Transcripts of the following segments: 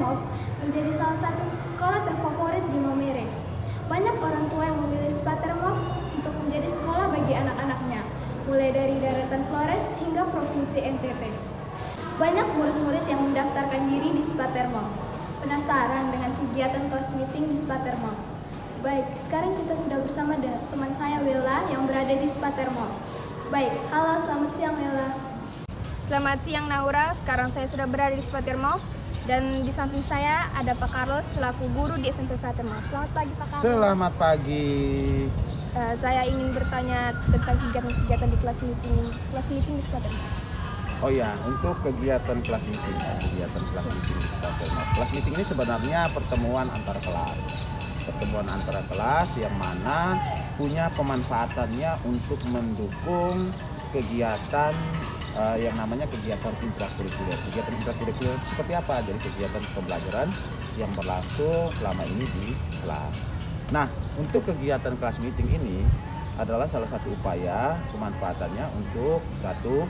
Spatermov menjadi salah satu sekolah terfavorit di Maumere. Banyak orang tua yang memilih Spatermov untuk menjadi sekolah bagi anak-anaknya, mulai dari daratan Flores hingga Provinsi NTT. Banyak murid-murid yang mendaftarkan diri di Spatermov. Penasaran dengan kegiatan kelas meeting di Spatermov? Baik, sekarang kita sudah bersama dengan teman saya Willa yang berada di Spatermov. Baik, halo, selamat siang Willa. Selamat siang Naura, sekarang saya sudah berada di Spatermov dan di samping saya ada Pak Carlos selaku guru di SMP Spatermov. Selamat pagi Pak Carlos. Selamat pagi. Saya ingin bertanya tentang kegiatan-kegiatan di kelas meeting di Spatermov. Oh ya, untuk kegiatan kelas meeting di Spatermov. Kelas meeting ini sebenarnya pertemuan antara kelas. Pertemuan antara kelas yang mana punya pemanfaatannya untuk mendukung kegiatan yang namanya kegiatan intrakurikuler. Kegiatan intrakurikuler seperti apa? Jadi kegiatan pembelajaran yang berlangsung selama ini di kelas. Nah, untuk kegiatan kelas meeting ini adalah salah satu upaya pemanfaatannya untuk satu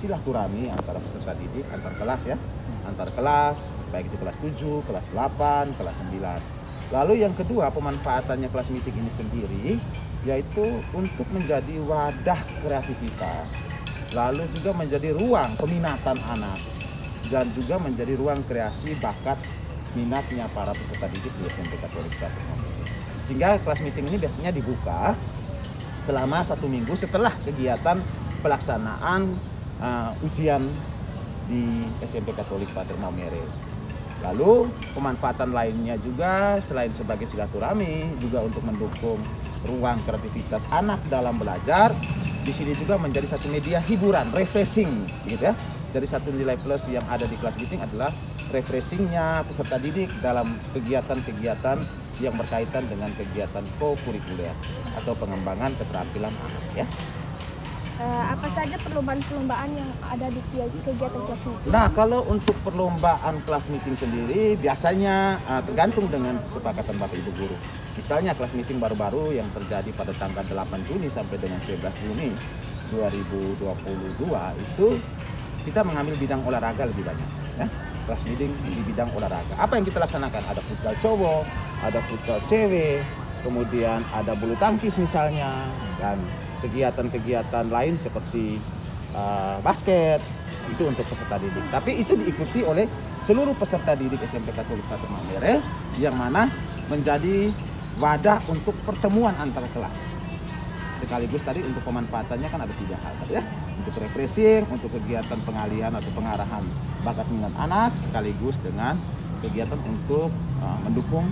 silaturahmi antara peserta didik antar kelas ya. Antar kelas, baik itu kelas 7, kelas 8, kelas 9. Lalu yang kedua, pemanfaatannya kelas meeting ini sendiri yaitu untuk menjadi wadah kreativitas. Lalu juga menjadi ruang peminatan anak dan juga menjadi ruang kreasi bakat minatnya para peserta didik di SMP Katolik Spatermov. Sehingga kelas meeting ini biasanya dibuka selama 1 minggu setelah kegiatan pelaksanaan ujian di SMP Katolik Spatermov Maumere. Lalu pemanfaatan lainnya juga selain sebagai silaturahmi juga untuk mendukung ruang kreativitas anak dalam belajar. Di sini juga menjadi satu media hiburan, refreshing, gitu ya. Dari satu nilai plus yang ada di kelas meeting adalah refreshingnya peserta didik dalam kegiatan-kegiatan yang berkaitan dengan kegiatan co-kurikuler atau pengembangan keterampilan anak, ya. Apa saja perlombaan-perlombaan yang ada di kegiatan kelas meeting? Nah, kalau untuk perlombaan kelas meeting sendiri biasanya tergantung dengan kesepakatan Bapak Ibu guru. Misalnya kelas meeting baru-baru yang terjadi pada tanggal 8 Juni sampai dengan 11 Juni 2022 itu kita mengambil bidang olahraga lebih banyak, ya. Kelas meeting di bidang olahraga. Apa yang kita laksanakan? Ada futsal cowok, ada futsal cewek, kemudian ada bulu tangkis misalnya, dan kegiatan-kegiatan lain seperti basket itu untuk peserta didik. Tapi itu diikuti oleh seluruh peserta didik SMP Katolik Spatermov Maumere yang mana menjadi wadah untuk pertemuan antara kelas. Sekaligus tadi untuk pemanfaatannya kan ada 3 hal tadi ya. Untuk refreshing, untuk kegiatan pengalihan atau pengarahan bakat minat anak, sekaligus dengan kegiatan untuk mendukung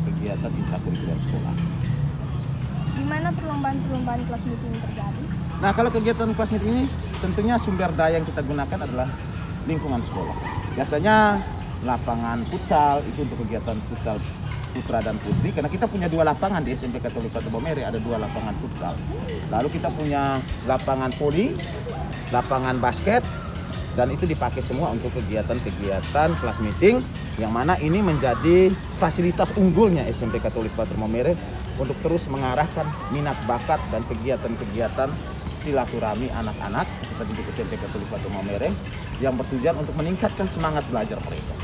kegiatan intrakurikuler sekolah. Di mana perlombaan-perlombaan kelas meeting terjadi? Nah, kalau kegiatan kelas meeting ini tentunya sumber daya yang kita gunakan adalah lingkungan sekolah. Biasanya lapangan futsal itu untuk kegiatan futsal putra dan putri, karena kita punya 2 lapangan di SMP Katolik Spatermov Maumere, ada 2 lapangan futsal. Lalu kita punya lapangan voli, lapangan basket, dan itu dipakai semua untuk kegiatan-kegiatan kelas meeting yang mana ini menjadi fasilitas unggulnya SMP Katolik Spatermov Maumere untuk terus mengarahkan minat bakat dan kegiatan-kegiatan silaturahmi anak-anak peserta didik SMP Katolik Spatermov Maumere yang bertujuan untuk meningkatkan semangat belajar mereka.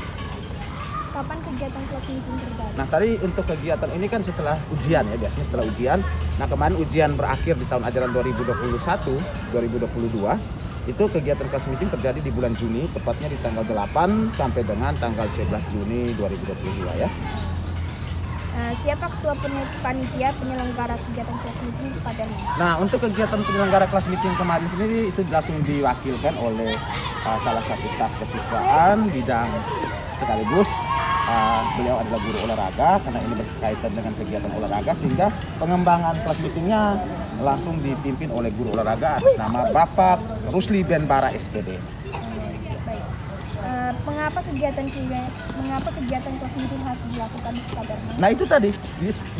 Kapan kegiatan kelas meeting terjadi? Nah, tadi untuk kegiatan ini kan setelah ujian ya, biasanya setelah ujian. Nah, kemarin ujian berakhir di tahun ajaran 2021-2022. Itu kegiatan kelas meeting terjadi di bulan Juni, tepatnya di tanggal 8 sampai dengan tanggal 11 Juni 2022 ya. Siapa ketua panitia penyelenggara kegiatan kelas meeting di Spatermov? Nah, untuk kegiatan penyelenggara kelas meeting kemarin sendiri itu langsung diwakilkan oleh salah satu staf kesiswaan bidang, sekaligus beliau adalah guru olahraga karena ini berkaitan dengan kegiatan olahraga, sehingga pengembangan kelas meetingnya langsung dipimpin oleh guru olahraga atas nama Bapak Rusli Benbara SPD. Baik. Mengapa kegiatan kelas meeting harus dilakukan di Spatermov? Nah, itu tadi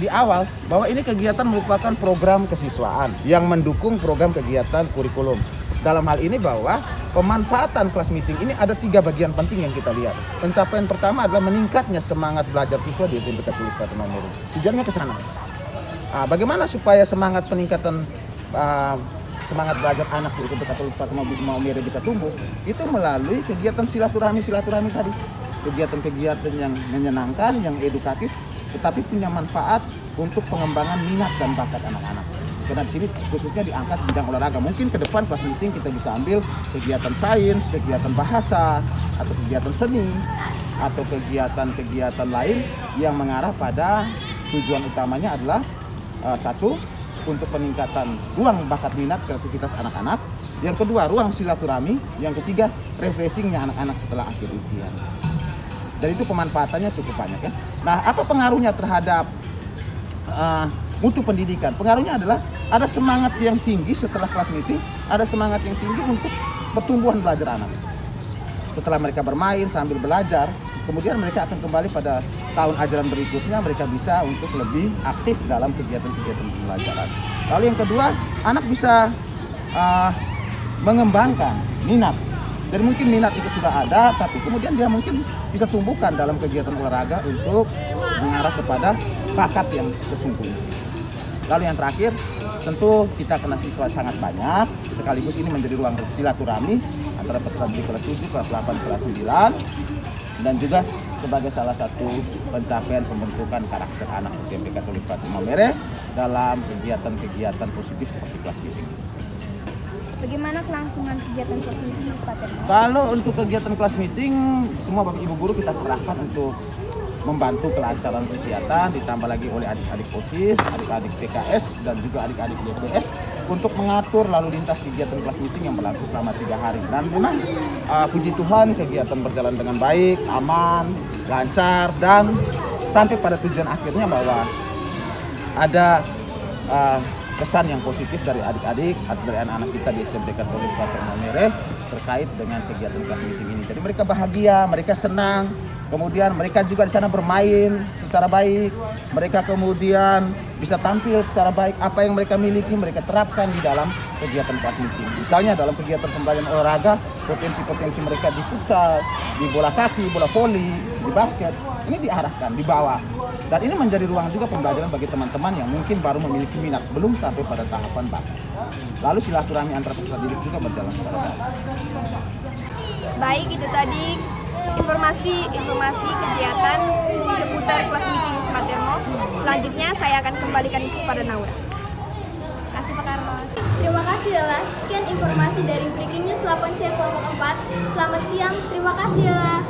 di awal bahwa ini kegiatan merupakan program kesiswaan yang mendukung program kegiatan kurikulum. Dalam hal ini bahwa pemanfaatan kelas meeting ini ada 3 bagian penting yang kita lihat. Pencapaian pertama adalah meningkatnya semangat belajar siswa di SMP Katolik Spatermov Maumere. Tujuannya ke sana. Bagaimana supaya semangat peningkatan semangat belajar anak di SMP Katolik Spatermov Maumere bisa tumbuh? Itu melalui kegiatan silaturahmi tadi. kegiatan-kegiatan yang menyenangkan, yang edukatif, tetapi punya manfaat untuk pengembangan minat dan bakat anak-anak. Karena di sini khususnya diangkat bidang olahraga. Mungkin ke depan kelas meeting kita bisa ambil kegiatan sains, kegiatan bahasa, atau kegiatan seni, atau kegiatan-kegiatan lain yang mengarah pada tujuan utamanya adalah satu, untuk peningkatan ruang bakat minat kreativitas anak-anak. Yang kedua, ruang silaturahmi. Yang ketiga, refreshingnya anak-anak setelah akhir ujian. Dan itu pemanfaatannya cukup banyak ya. Nah, apa pengaruhnya terhadap mutu pendidikan? Pengaruhnya adalah ada semangat yang tinggi setelah kelas meeting, ada semangat yang tinggi untuk pertumbuhan belajar anak. Setelah mereka bermain sambil belajar, kemudian mereka akan kembali pada tahun ajaran berikutnya, mereka bisa untuk lebih aktif dalam kegiatan-kegiatan pembelajaran. Lalu yang kedua, anak bisa mengembangkan minat. Jadi mungkin minat itu sudah ada, tapi kemudian dia mungkin bisa tumbuhkan dalam kegiatan olahraga untuk mengarah kepada bakat yang sesungguhnya. Lalu yang terakhir, tentu kita kena siswa sangat banyak, sekaligus ini menjadi ruang silaturahmi antara peserta didik kelas 7, kelas 8, kelas 9, dan juga sebagai salah satu pencapaian pembentukan karakter anak SMP Katolik Fatima Maumere dalam kegiatan-kegiatan positif seperti kelas meeting. Bagaimana kelangsungan kegiatan kelas meeting di Spatermos? Kalau untuk kegiatan kelas meeting, semua Bapak Ibu guru kita kerahkan untuk membantu kelancaran kegiatan, ditambah lagi oleh adik-adik OSIS, adik-adik PKS, dan juga adik-adik DPS untuk mengatur lalu lintas kegiatan kelas meeting yang berlangsung selama 3 hari. Dan memang puji Tuhan kegiatan berjalan dengan baik, aman, lancar, dan sampai pada tujuan akhirnya bahwa ada kesan yang positif dari adik-adik atau dari anak-anak kita di SMP Katolik Fatima Maumere terkait dengan kegiatan kelas meeting ini. Jadi mereka bahagia, mereka senang, kemudian mereka juga di sana bermain secara baik, mereka kemudian bisa tampil secara baik, apa yang mereka miliki mereka terapkan di dalam kegiatan kelas meeting. Misalnya dalam kegiatan pembelajaran olahraga, potensi-potensi mereka di futsal, di bola kaki, bola voli, di basket, ini diarahkan, dibawa. Dan ini menjadi ruang juga pembelajaran bagi teman-teman yang mungkin baru memiliki minat, belum sampai pada tahapan bakat. Lalu silaturahmi antar peserta didik juga berjalan secara baik. Baik, itu tadi informasi kegiatan seputar kelas meeting Spatermos. Selanjutnya saya akan kembalikan kepada Naura. Terima kasih Pak Carlos. Terima kasih Ella. Sekian informasi dari Breaking News 8C kelompok 4. Selamat siang. Terima kasih Ella.